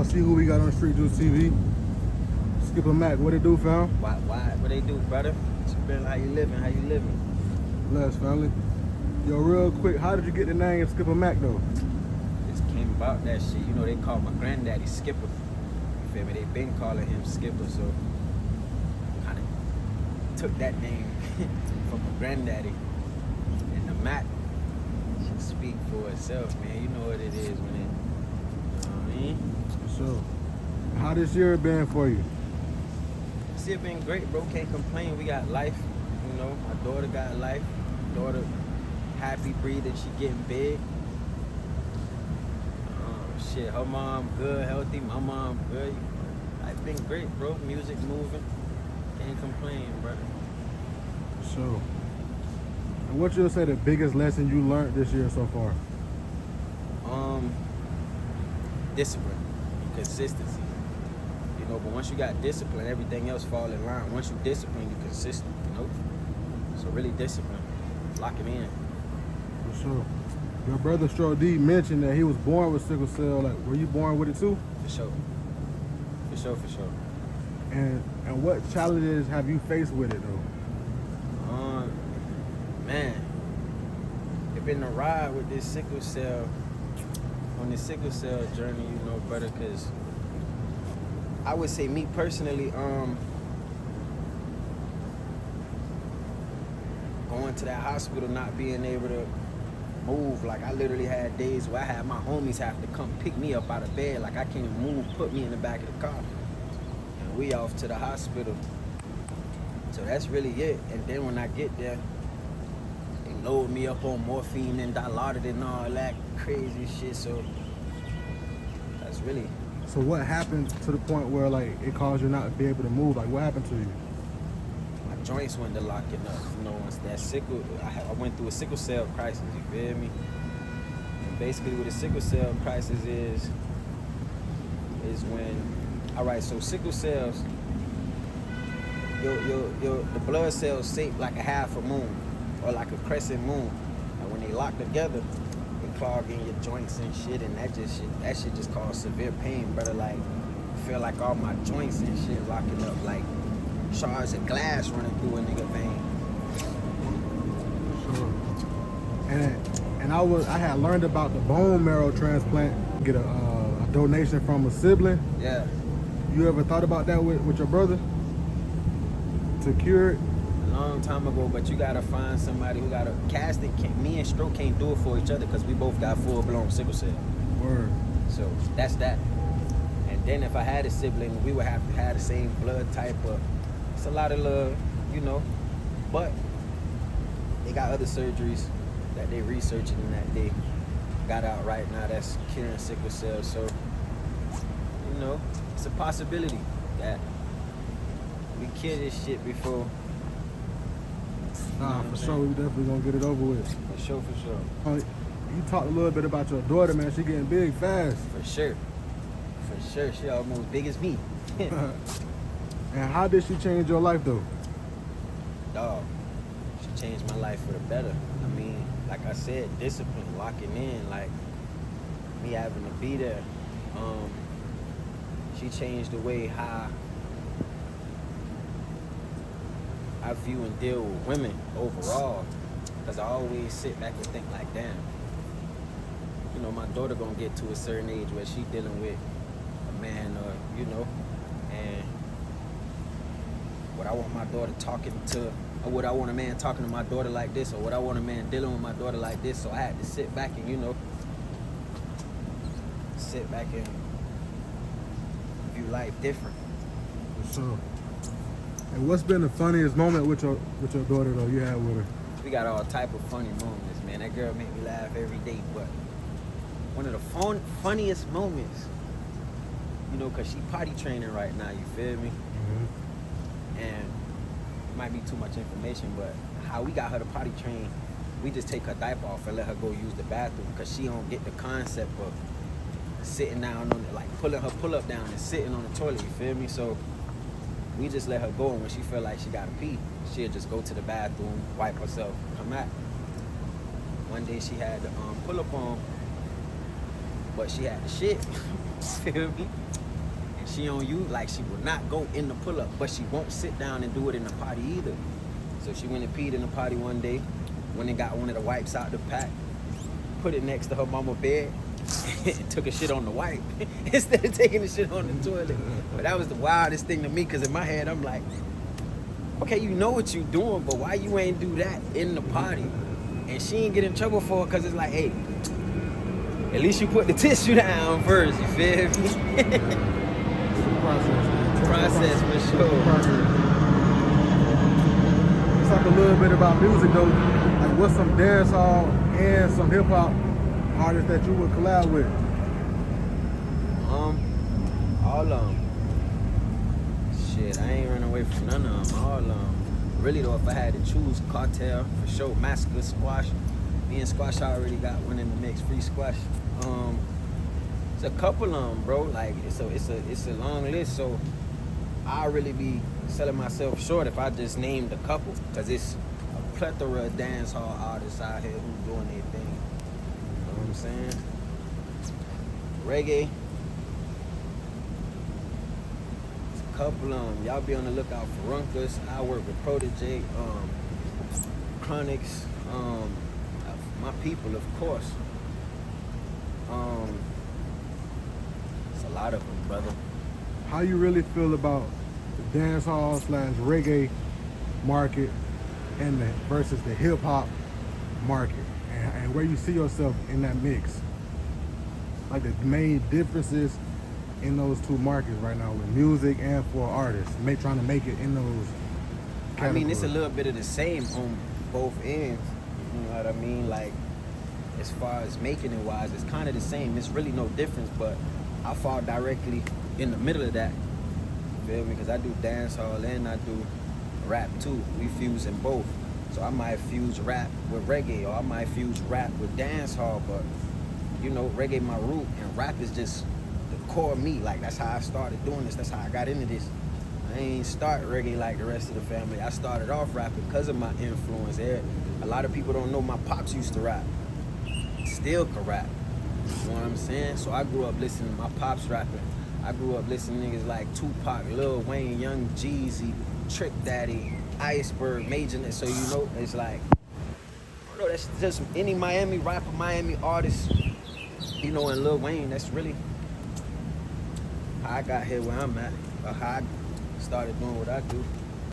Y'all see who we got on Street Juice TV? Skippa Mac, what it do, fam? Why? What they do, brother? It's been how you living? How you living? Bless, family. Yo, real quick, how did you get the name Skippa Mac, though? Just came about that shit. You know, they call my granddaddy Skipper. You feel me? They been calling him Skipper, so kind of took that name from my granddaddy. And the Mac should speak for itself, man. You know what it is when it, you know what I mean? So, how this year been for you? This year been great, bro. Can't complain. We got life. You know, my daughter got life. Daughter happy breathing. She getting big. Shit, her mom good, healthy. My mom good. Life been great, bro. Music moving. Can't complain, brother. So, and what you'll say the biggest lesson you learned this year so far? Discipline, consistency. You know, but once you got discipline, everything else fall in line. Once you discipline, you consistent. You know, so really discipline, lock it in. For sure. Your brother Stro D mentioned that he was born with sickle cell. Like, were you born with it too? For sure. For sure. For sure. And what challenges have you faced with it though? Man, it's been a ride with this sickle cell, on this sickle cell journey, you know, brother, because I would say me personally, going to that hospital, not being able to move, like I literally had days where I had my homies have to come pick me up out of bed, like I can't move, put me in the back of the car, and we off to the hospital. So that's really it. And then when I get there, they load me up on morphine and Dilaudid and all that crazy shit. So that's really. So what happened to the point where like it caused you not to be able to move? Like what happened to you? My joints went to locking up. You know, once that sickle, I went through a sickle cell crisis. You feel me? And basically, what a sickle cell crisis is when, all right. So sickle cells. The blood cells shape like a half a moon or like a crescent moon, and when they lock together, they clog in your joints and shit, and that shit just cause severe pain, brother. Like, I feel like all my joints and shit locking up, like shards of glass running through a nigga vein. Sure. And I had learned about the bone marrow transplant. Get a donation from a sibling. Yeah. You ever thought about that with your brother? To cure it? A long time ago, but you gotta find somebody who got a casting. Me and Stroke can't do it for each other because we both got full-blown sickle cell. Word. So that's that. And then if I had a sibling, we would have to have the same blood type. It's a lot of love, you know. But they got other surgeries that they researching and that they got out right now that's curing sickle cell. So, you know, it's a possibility that we kill this shit before. Nah, for sure, we definitely gonna get it over with. For sure. You talked a little bit about your daughter, man. She getting big fast. For sure. She almost big as me. And how did she change your life, though? Dog, she changed my life for the better. I mean, like I said, discipline, locking in, like me having to be there. She changed the way how I view and deal with women overall, because I always sit back and think like, damn, you know, my daughter gonna get to a certain age where she dealing with a man, or you know, and what I want my daughter talking to, or what I want a man talking to my daughter like this, or what I want a man dealing with my daughter like this. So I had to sit back and, you know, sit back and view life different. For sure. And what's been the funniest moment with your daughter though you had with her? We got all type of funny moments, man. That girl make me laugh every day. But one of the funniest moments, you know, cause she potty training right now. You feel me? Mm-hmm. And it might be too much information, but how we got her to potty train, we just take her diaper off and let her go use the bathroom, cause she don't get the concept of sitting down on it, like pulling her pull-up down and sitting on the toilet. You feel me? So we just let her go, and when she feel like she gotta pee, she'll just go to the bathroom, wipe herself, come out. One day she had the pull-up on, but she had the shit. Feel me? And she on you, like she will not go in the pull-up, but she won't sit down and do it in the potty either. So she went and peed in the potty one day, went and got one of the wipes out the pack, put it next to her mama bed, and took a shit on the wipe instead of taking the shit on the toilet. But that was the wildest thing to me, because in my head I'm like, okay, you know what you doing, but why you ain't do that in the potty? And she ain't get in trouble for it, because it's like, hey, at least you put the tissue down first, you feel me? Process for sure. Let's talk a little bit about music though. Like, what's some dancehall and some hip hop artists that you would collab with? All of them. Shit, I ain't running away from none of them. All of them. Really though, if I had to choose, Cartel for sure. Massacre, Squash. Me and Squash already got one in the mix. Free Squash. It's a couple of them, bro. Like it's a long list. So I'll really be selling myself short if I just named a couple, because it's a plethora of dancehall artists out here who doing their thing. You know what I'm saying? Reggae. It's a couple of them. Y'all be on the lookout for Runkers. I work with Protege, Chronics, my people, of course. It's a lot of them, brother. How you really feel about the dancehall / reggae market and versus the hip hop market, and where you see yourself in that mix? Like the main differences in those two markets right now with music and for artists, trying to make it in those categories. I mean, it's a little bit of the same on both ends. You know what I mean? Like, as far as making it wise, it's kind of the same. It's really no difference, but I fall directly in the middle of that. You feel me? Because I do dancehall and I do rap too. We fuse in both. So I might fuse rap with reggae, or I might fuse rap with dancehall, but you know, reggae my root and rap is just the core of me. Like, that's how I started doing this. That's how I got into this. I ain't start reggae like the rest of the family. I started off rapping because of my influence. A lot of people don't know my pops used to rap. Still can rap. You know what I'm saying? So I grew up listening to my pops rapping. I grew up listening to niggas like Tupac, Lil Wayne, Young Jeezy, Trick Daddy, Iceberg, Major. So you know, it's like, I don't know, that's just any Miami rapper, Miami artist, you know, and Lil Wayne. That's really how I got here where I'm at, or how I started doing what I do.